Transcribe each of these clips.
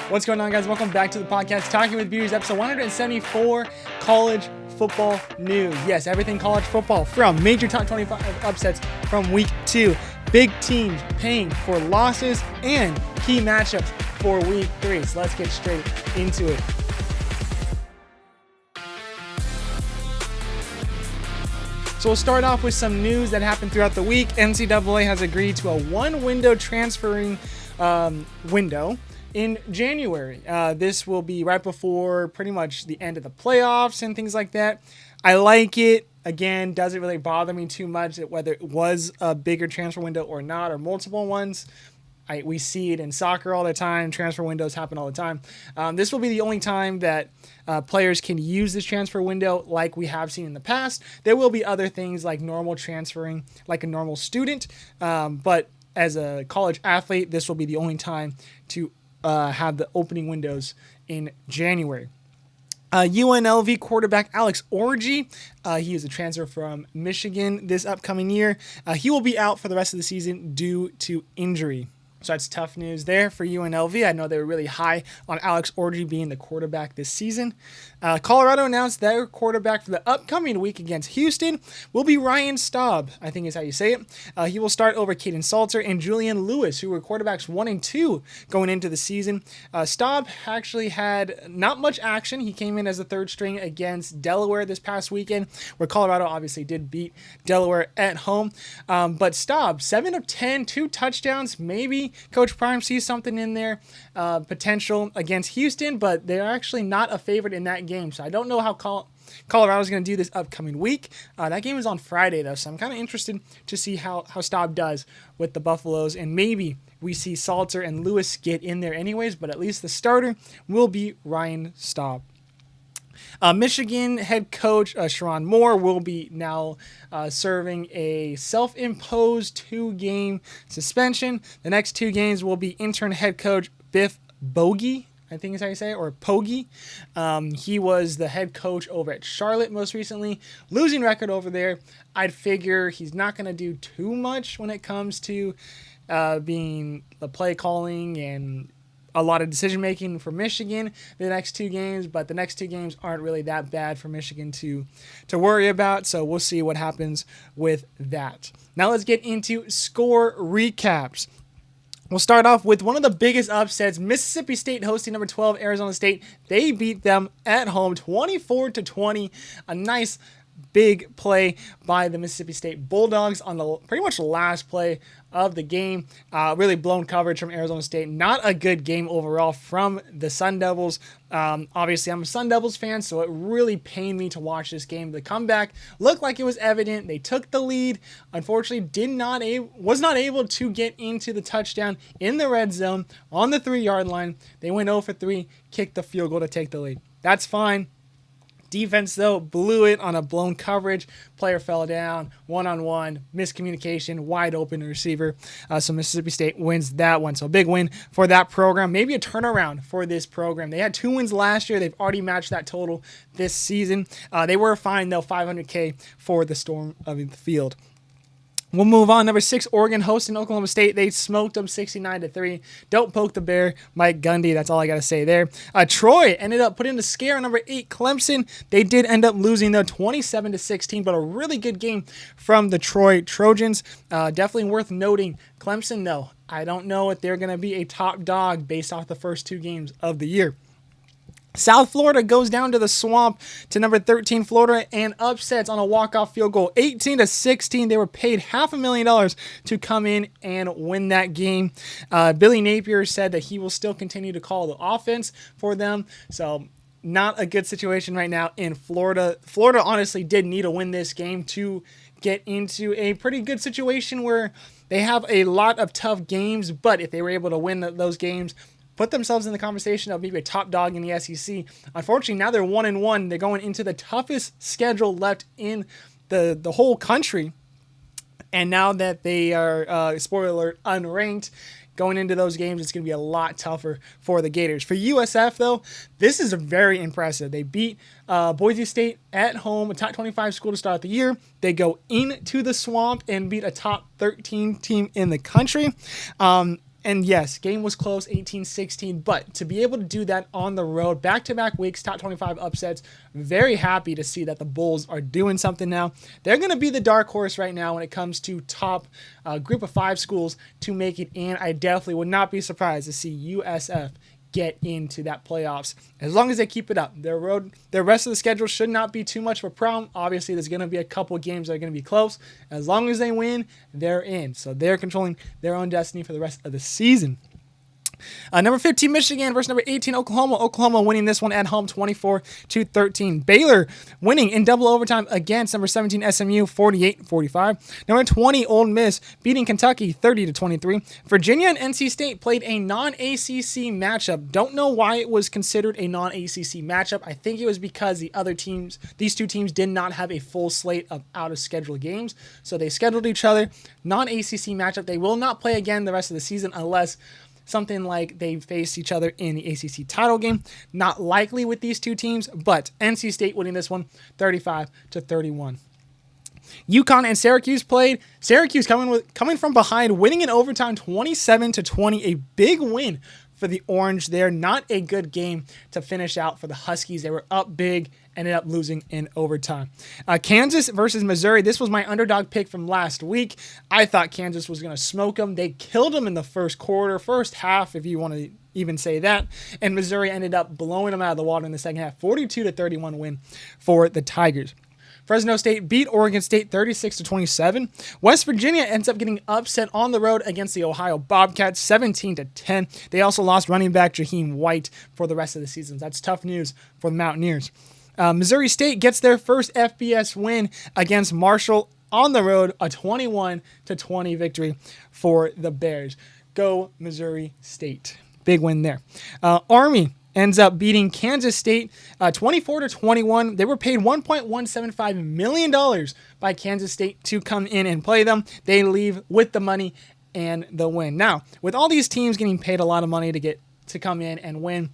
What's going on, guys? Welcome back to the podcast, Talking with Beauties, episode 174, college football news. Yes, everything college football, from major top 25 upsets from week 2, big teams paying for losses, and key matchups for week 3. So let's get straight into it. So we'll start off with some news that happened throughout the week. NCAA has agreed to a one-window transferring window in January. This will be right before pretty much the end of the playoffs and things like that. I like it. Again, doesn't really bother me too much whether it was a bigger transfer window or not, or multiple ones. We see it in soccer all the time. Transfer windows happen all the time. This will be the only time that players can use this transfer window like we have seen in the past. There will be other things like normal transferring, like a normal student. But as a college athlete, this will be the only time to have the opening windows in January. UNLV quarterback Alex Orji, he is a transfer from Michigan this upcoming year. He will be out for the rest of the season due to injury. So that's tough news there for UNLV. I know they were really high on Alex Orji being the quarterback this season. Colorado announced their quarterback for the upcoming week against Houston will be Ryan Staub, I think is how you say it. He will start over Caden Salter and Julian Lewis, who were quarterbacks 1 and 2 going into the season. Staub actually had not much action. He came in as a third string against Delaware this past weekend, where Colorado obviously did beat Delaware at home. But Staub, 7 of 10, 2 touchdowns, maybe Coach Prime sees something in there, potential against Houston, but they're actually not a favorite in that game. So I don't know how Colorado's going to do this upcoming week. That game is on Friday, though, so I'm kind of interested to see how Staub does with the Buffaloes, and maybe we see Salter and Lewis get in there anyways, but at least the starter will be Ryan Staub. Michigan head coach Sherrone Moore will be now serving a self-imposed 2-game suspension. The next 2 games will be intern head coach Biff Bogie, I think is how you say it, or Poggi. He was the head coach over at Charlotte most recently. Losing record over there. I'd figure he's not going to do too much when it comes to being the play calling and a lot of decision making for Michigan the next 2 games, but the next 2 games aren't really that bad for Michigan to worry about, so we'll see what happens with that. Now let's get into score recaps. We'll start off with one of the biggest upsets, Mississippi State hosting number 12 Arizona State. They beat them at home 24-20. A nice big play by the Mississippi State Bulldogs on the pretty much the last play of the game. Really blown coverage from Arizona State. Not a good game overall from the Sun Devils. Obviously, I'm a Sun Devils fan, so it really pained me to watch this game. The comeback looked like it was evident. They took the lead. Unfortunately, was not able to get into the touchdown in the red zone on the 3-yard line. They went 0 for 3, kicked the field goal to take the lead. That's fine. Defense, though, blew it on a blown coverage. Player fell down, one-on-one, miscommunication, wide open receiver. So Mississippi State wins that one. So a big win for that program. Maybe a turnaround for this program. They had 2 wins last year. They've already matched that total this season. They were fined, though, $500K for the storm of the field. We'll move on. Number 6, Oregon hosting Oklahoma State. They smoked them 69-3. Don't poke the bear, Mike Gundy. That's all I got to say there. Troy ended up putting the scare on number 8, Clemson. They did end up losing, though, 27-16, but a really good game from the Troy Trojans. Definitely worth noting. Clemson, though, I don't know if they're going to be a top dog based off the first 2 games of the year. South Florida goes down to the Swamp to number 13 Florida and upsets on a walk-off field goal, 18-16. They were paid $500,000 to come in and win that game. Billy Napier said that he will still continue to call the offense for them. So not a good situation right now in Florida. Florida honestly did need to win this game to get into a pretty good situation where they have a lot of tough games, but if they were able to win those games, put themselves in the conversation of maybe a top dog in the SEC. Unfortunately, now they're 1-1. They're going into the toughest schedule left in the whole country. And now that they are, spoiler alert, unranked, going into those games, it's going to be a lot tougher for the Gators. For USF, though, this is very impressive. They beat Boise State at home, a top 25 school to start the year. They go into the Swamp and beat a top 13 team in the country. And yes, game was close, 18-16, but to be able to do that on the road, back-to-back weeks, top 25 upsets, very happy to see that the Bulls are doing something now. They're going to be the dark horse right now when it comes to top group of 5 schools to make it in. I definitely would not be surprised to see USF get into that playoffs as long as they keep it up. Their rest of the schedule should not be too much of a problem. Obviously, there's going to be a couple of games that are going to be close. As long as they win, they're in. So they're controlling their own destiny for the rest of the season. Number 15, Michigan versus number 18, Oklahoma. Oklahoma winning this one at home 24-13. Baylor winning in double overtime against number 17, SMU 48-45. Number 20, Ole Miss beating Kentucky 30-23. Virginia and NC State played a non-ACC matchup. Don't know why it was considered a non-ACC matchup. I think it was because these two teams did not have a full slate of out-of-schedule games. So they scheduled each other. Non-ACC matchup. They will not play again the rest of the season unless something like they face each other in the ACC title game. Not likely with these two teams, but NC State winning this one 35-31. UConn and Syracuse played. Syracuse coming from behind, winning in overtime 27-20, a big win for the Orange there. Not a good game to finish out for the Huskies. They were up big, ended up losing in overtime. Kansas versus Missouri. This was my underdog pick from last week. I thought Kansas was going to smoke them. They killed them in the first half, if you want to even say that. And Missouri ended up blowing them out of the water in the second half. 42-31 win for the Tigers. Fresno State beat Oregon State 36-27. West Virginia ends up getting upset on the road against the Ohio Bobcats 17-10. They also lost running back Jaheim White for the rest of the season. That's tough news for the Mountaineers. Missouri State gets their first FBS win against Marshall on the road, a 21-20 victory for the Bears. Go Missouri State. Big win there. Army ends up beating Kansas State 24-21. They were paid $1.175 million by Kansas State to come in and play them. They leave with the money and the win. Now, with all these teams getting paid a lot of money to come in and win,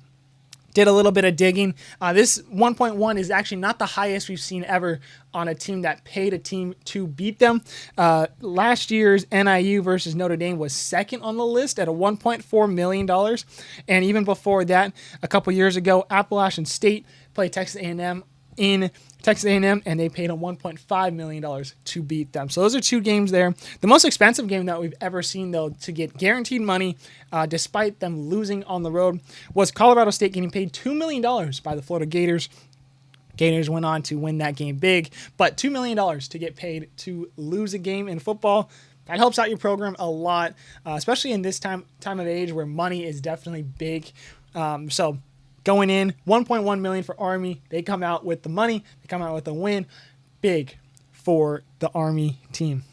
did a little bit of digging. This 1.1 is actually not the highest we've seen ever on a team that paid a team to beat them. Last year's NIU versus Notre Dame was second on the list at a $1.4 million. And even before that, a couple years ago, Appalachian State played Texas A&M in Texas A&M, and they paid them $1.5 million to beat them. So those are two games there. The most expensive game that we've ever seen, though, to get guaranteed money, despite them losing on the road, was Colorado State getting paid $2 million by the Florida Gators. Gators went on to win that game big, but $2 million to get paid to lose a game in football, that helps out your program a lot, especially in this time of age where money is definitely big. So going in, $1.1 million for Army. They come out with the money. They come out with a win. Big for the Army team.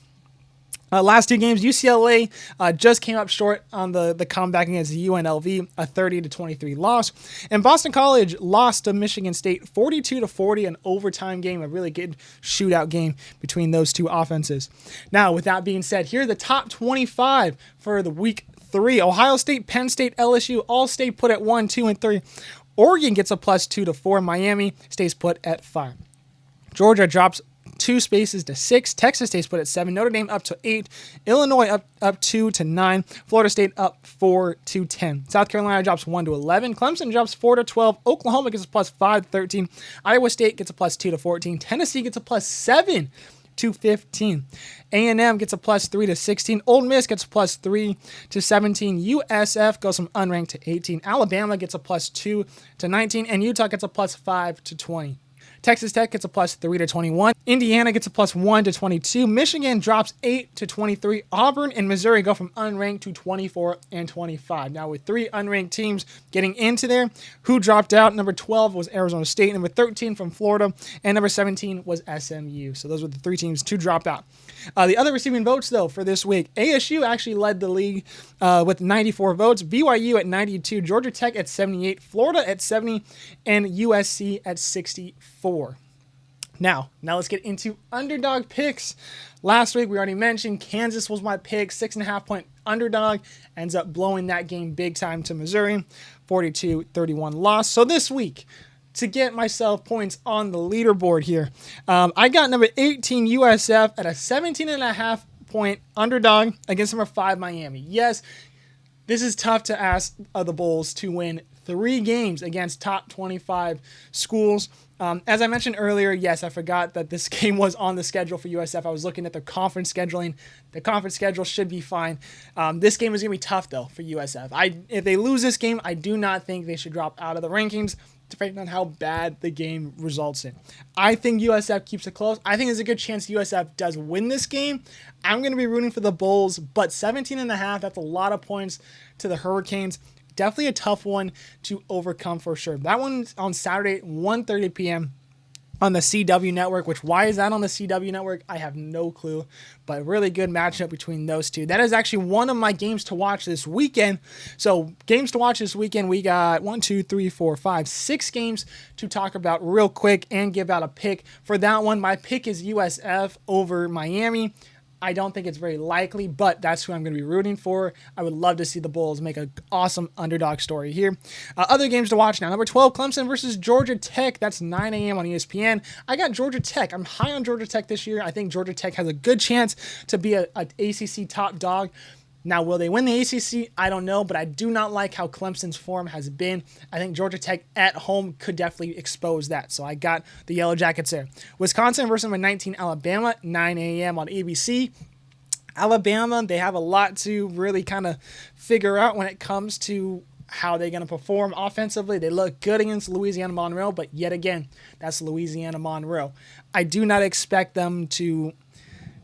Last two games, UCLA just came up short on the comeback against UNLV, a 30-23 loss. And Boston College lost to Michigan State 42-40, an overtime game, a really good shootout game between those two offenses. Now, with that being said, here are the top 25 for the week 3. Ohio State, Penn State, LSU, all stay put at 1, 2, and 3. Oregon gets a +2 to 4. Miami stays put at 5. Georgia drops 2 spaces to 6. Texas stays put at 7. Notre Dame up to 8. Illinois up 2 to 9. Florida State up 4 to 10. South Carolina drops 1 to 11. Clemson drops 4 to 12. Oklahoma gets a +5 to 13. Iowa State gets a +2 to 14. Tennessee gets a +7 to 15. A&M gets a +3 to 16. Ole Miss gets a +3 to 17. USF goes from unranked to 18. Alabama gets a +2 to 19. And Utah gets a +5 to 20. Texas Tech gets a +3 to 21. Indiana gets a +1 to 22. Michigan drops 8 to 23. Auburn and Missouri go from unranked to 24 and 25. Now with 3 unranked teams getting into there, who dropped out? Number 12 was Arizona State. Number 13 from Florida. And number 17 was SMU. So those were the 3 teams to drop out. The other receiving votes, though, for this week, ASU actually led the league with 94 votes. BYU at 92. Georgia Tech at 78. Florida at 70. And USC at 64. Now let's get into underdog picks. Last week, we already mentioned Kansas was my pick. 6.5-point underdog. Ends up blowing that game big time to Missouri. 42-31 loss. So this week, to get myself points on the leaderboard here, I got number 18 USF at a 17.5-point underdog against number 5 Miami. Yes, This is tough to ask the Bulls to win 3 games against top 25 schools. As I mentioned earlier, yes, I forgot that this game was on the schedule for USF. I was looking at the conference scheduling. The conference schedule should be fine. This game is going to be tough, though, for USF. If they lose this game, I do not think they should drop out of the rankings, depending on how bad the game results in. I think USF keeps it close. I think there's a good chance USF does win this game. I'm going to be rooting for the Bulls, but 17.5, that's a lot of points to the Hurricanes. Definitely a tough one to overcome for sure. That one's on Saturday, 1:30 p.m. on the CW network, which why is that on the CW network? I have no clue, but really good matchup between those two. That is actually one of my games to watch this weekend. So games to watch this weekend, we got 6 games to talk about real quick and give out a pick. For that one, my pick is USF over Miami. I don't think it's very likely, but that's who I'm going to be rooting for. I would love to see the Bulls make an awesome underdog story here. Other games to watch now. Number 12, Clemson versus Georgia Tech. That's 9 a.m. on ESPN. I got Georgia Tech. I'm high on Georgia Tech this year. I think Georgia Tech has a good chance to be an ACC top dog. Now, will they win the ACC? I don't know, but I do not like how Clemson's form has been. I think Georgia Tech at home could definitely expose that. So I got the Yellow Jackets there. Wisconsin versus number 19, Alabama, 9 a.m. on ABC. Alabama, they have a lot to really kind of figure out when it comes to how they're going to perform offensively. They look good against Louisiana Monroe, but yet again, that's Louisiana Monroe. I do not expect them to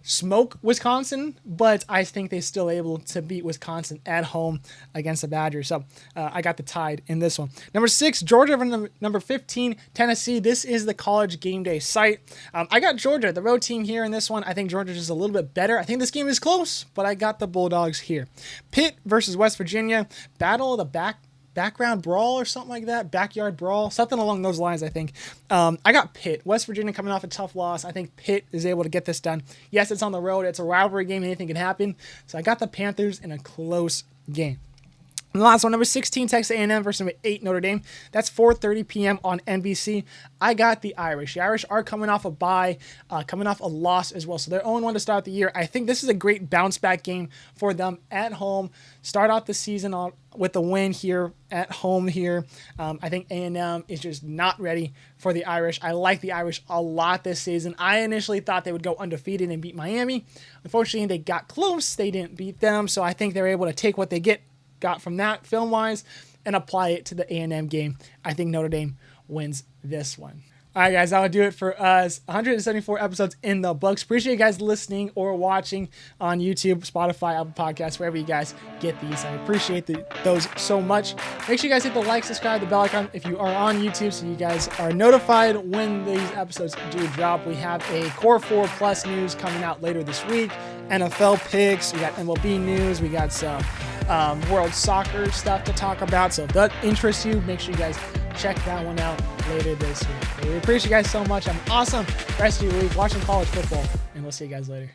smoke Wisconsin, but I think they're still able to beat Wisconsin at home against the Badgers. So I got the Tide in this one. Number 6, Georgia over number 15, Tennessee. This is the College Game Day site. I got Georgia, the road team here in this one. I think Georgia's just a little bit better. I think this game is close, but I got the Bulldogs here. Pitt versus West Virginia, battle of the background brawl or something like that, backyard brawl, something along those lines, I think. I got Pitt. West Virginia coming off a tough loss. I think Pitt is able to get this done. Yes, it's on the road. It's a rivalry game. Anything can happen. So I got the Panthers in a close game. And the last one, number 16, Texas A&M versus number 8, Notre Dame. That's 4:30 p.m. on NBC. I got the Irish. The Irish are coming off a bye, coming off a loss as well. So they're 0-1 to start the year. I think this is a great bounce-back game for them at home. Start out the season with a win here at home here. I think A&M is just not ready for the Irish. I like the Irish a lot this season. I initially thought they would go undefeated and beat Miami. Unfortunately, they got close. They didn't beat them. So I think they're able to take what they got from that film-wise and apply it to the A&M game. I think Notre Dame wins this one. All right, guys, that would do it for us. 174 episodes in the books. Appreciate you guys listening or watching on YouTube, Spotify, Apple Podcasts, wherever you guys get these. I appreciate those so much. Make sure you guys hit the like, subscribe, the bell icon if you are on YouTube so you guys are notified when these episodes do drop. We have a Core 4 Plus news coming out later this week, NFL picks, we got MLB news, we got some World Soccer stuff to talk about. So if that interests you, make sure you guys check that one out later this week. We appreciate you guys so much. Have an awesome rest of your week watching college football, and we'll see you guys later.